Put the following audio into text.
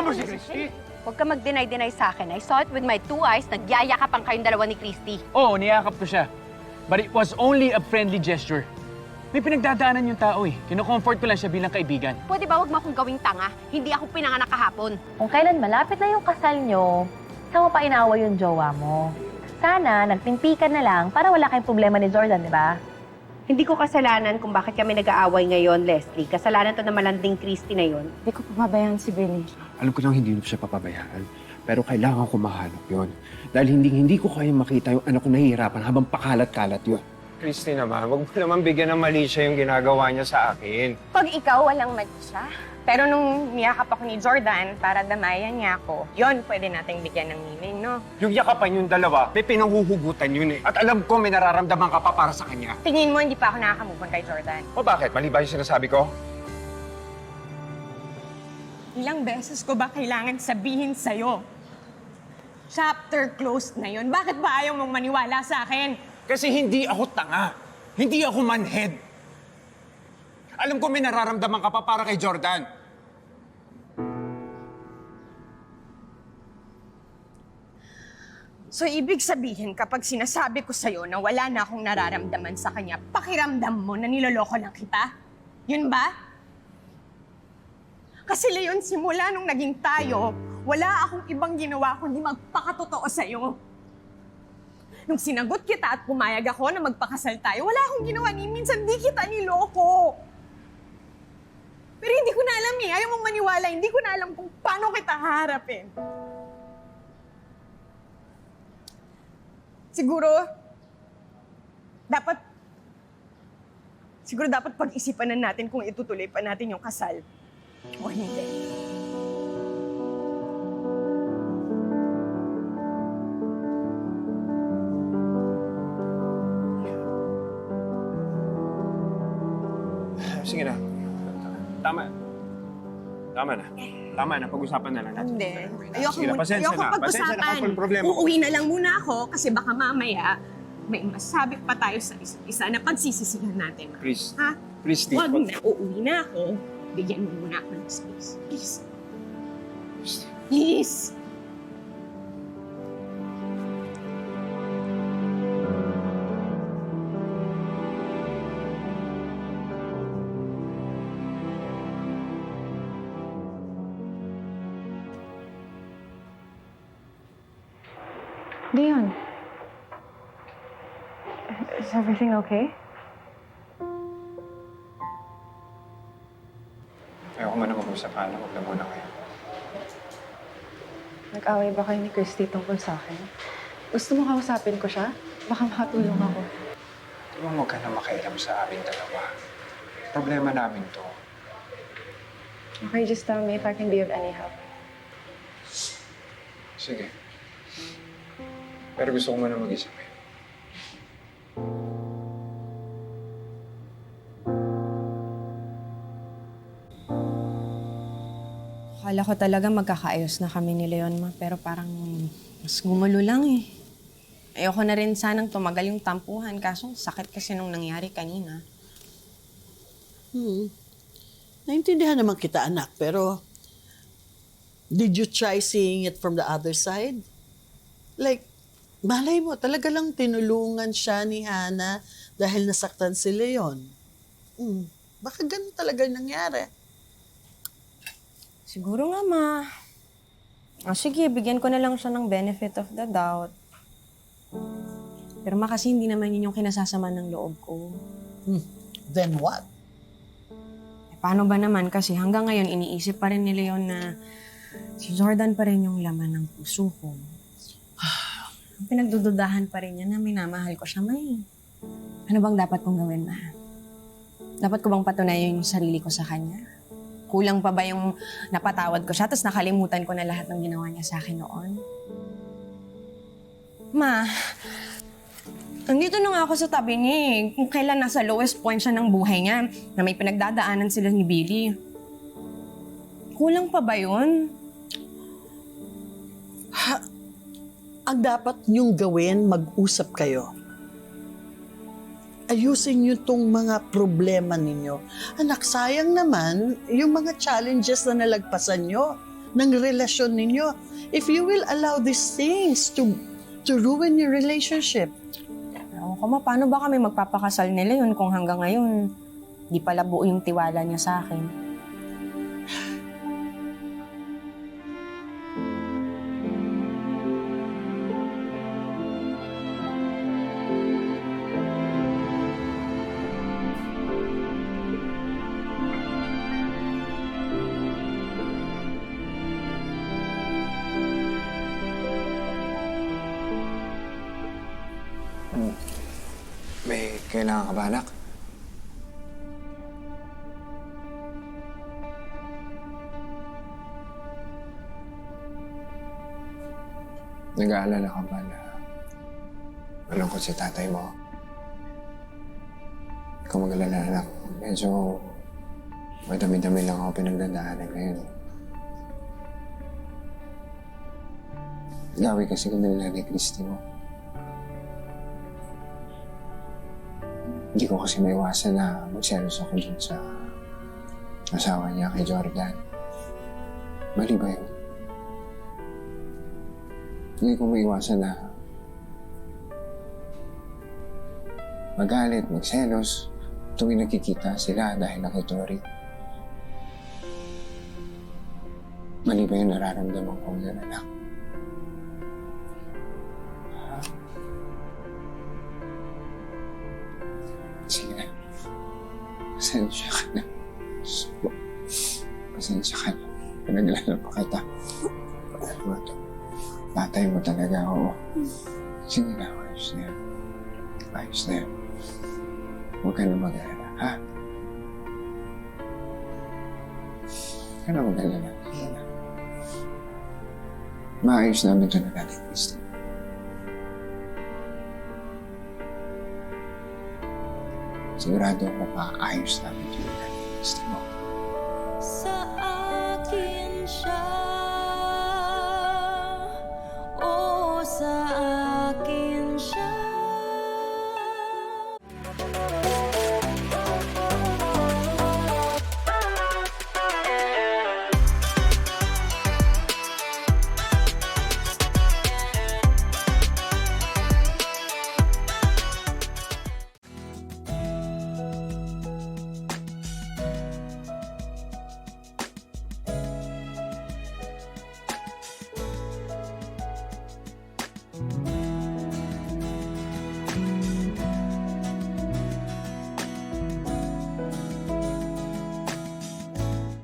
mo si Christy? Huwag ka mag-deny-deny sa akin. I saw it with my 2 eyes. Nagyayakapan kayong dalawa ni Christy. Oo, niyakap ko siya. But it was only a friendly gesture. May pinagdadaanan yung tao eh. Kino-comfort ko lang siya bilang kaibigan. Pwede ba huwag mo akong gawing tanga? Hindi ako pinanganak kahapon. Kung kailan malapit na yung kasal nyo, saan mo pa inaaway yung jowa mo? Sana, nagtimpikan na lang para wala kayong problema ni Jordan, di ba? Hindi ko kasalanan kung bakit kami nag-aaway ngayon, Leslie. Kasalanan to na malanding Christy na yon. Hindi ko pababayaan si Billy. Alam ko lang hindi mo siya papabayaan. Pero kailangan ko mahanap yon. Dahil hindi ko kaya makita yung anak ko nahihirapan habang pakalat-kalat yun. Christy naman, wag mo naman bigyan ng mali siya yung ginagawa niya sa akin. Pag ikaw, walang mali siya. Pero nung niyakap ako ni Jordan para damayan niya ako, yon pwede nating bigyan ng meaning, no? Yung yakapan yung dalawa, may pinanghuhugutan yun eh. At alam ko may nararamdaman ka pa para sa kanya. Tingin mo, hindi pa ako nakakamove on kay Jordan. O bakit? Mali ba yung sinasabi ko? Ilang beses ko ba kailangan sabihin sa'yo? Chapter closed na yon. Bakit ba ayaw mong maniwala sa akin? Kasi hindi ako tanga. Hindi ako manhead. Alam ko may nararamdaman ka pa para kay Jordan. So, ibig sabihin, kapag sinasabi ko sa'yo na wala na akong nararamdaman sa kanya, pakiramdam mo na niloloko lang kita? Yun ba? Kasi Leon, simula nung naging tayo, wala akong ibang ginawa kundi magpakatotoo sa'yo. Nung sinagot kita at pumayag ako na magpakasal tayo, wala akong ginawa ni minsan di kita niloko. Pero hindi ko na alam eh. Ayaw mong maniwala. Hindi ko na alam kung paano kita haharapin. Siguro dapat pag-isipan na natin kung itutuloy pa natin yung kasal o hindi. Sige na. Tama. Tama na. Tama na. Pag-usapan na lang natin. Hindi. Ayoko Sige na, pasensya na. Pasensya na kapag problema ko. Uuwi na lang muna ako kasi baka mamaya may masabi pa tayo sa isa't isa na pagsisisihan natin. Please. Ha? Please, Steve. Huwag na. Uuwi na ako. Bigyan mo muna ako ng space. Please. Please. Leon, is everything okay? Ayoko muna mag-usap, Hana. Huwag na muna kayo. Nag-away ba kayo ni Christy tungkol sa akin? Gusto mo kausapin ko siya? Baka makatulong ako. Di ba huwag ka na makialam sa aming dalawa? Problema namin to. Okay, just tell me if I can be of any help. Sige. Pero gusto ko muna mag-isip eh. Akala ko talaga magkakaayos na kami ni Leon, ma. Pero parang mas gumulo lang eh. Ayoko na rin sanang tumagal yung tampuhan. Kaso sakit kasi nung nangyari kanina. Naintindihan naman kita, anak. Pero, did you try seeing it from the other side? Like, malay mo, talaga lang tinulungan siya ni Hana dahil nasaktan si Leon. Baka ganun talaga nangyari. Siguro nga, ma. Sige, bigyan ko na lang siya ng benefit of the doubt. Pero ma, kasi hindi naman yun yung kinasasama ng loob ko. Then what? Paano ba naman? Kasi hanggang ngayon, iniisip pa rin ni Leon na si Jordan pa rin yung laman ng puso ko. Pinagdududahan pa rin niya na minamahal ko siya, May. Ano bang dapat kong gawin, ma? Dapat ko bang patunayan yung sarili ko sa kanya? Kulang pa ba yung napatawad ko siya tapos nakalimutan ko na lahat ng ginawa niya sa akin noon? Ma, andito na nga ako sa tabi niya eh. Kung kailan nasa lowest point siya ng buhay niya na may pinagdadaanan sila ni Billy. Kulang pa ba yun? Ang dapat niyong gawin, mag-usap kayo. Ayusin niyo tong mga problema ninyo. Anak, sayang naman yung mga challenges na nalagpasan niyo. ng relasyon ninyo. If you will allow these things to ruin your relationship. Ewan ko, ma, paano ba kami magpapakasal nila yun kung hanggang ngayon di pala buo yung tiwala niya sa akin? May kailangan ka ba, anak? Nag-aalala ka ba na malungkot si tatay mo? Ikaw mag-alala, anak. Medyo madami-dami lang ako pinagdadaanan ngayon. Gawi kasi kung nila ni Christy mo. Hindi ko kasi maiwasan na magselos ako dun sa asawa niya kay Jordan. Mali ba yun? Hindi ko maiwasan na magalit, magselos tuwing nakikita sila dahil na kay Tori. Mali ba yung nararamdaman ko ngayon, anak? Sige na. Pasensya ka na. Pasensya ka na. Pinaglala pa kita. Ano ba ito? Tatay mo talaga, oo. Sige na, ayos na yan. Ayos na yan. Huwag ka na mag-alala, ha? Huwag ka na mag-alala. Sige na. Maayos namin ito na natin, Christy. Sigurado ako maayos namin ito na natin, Christy mo. Sa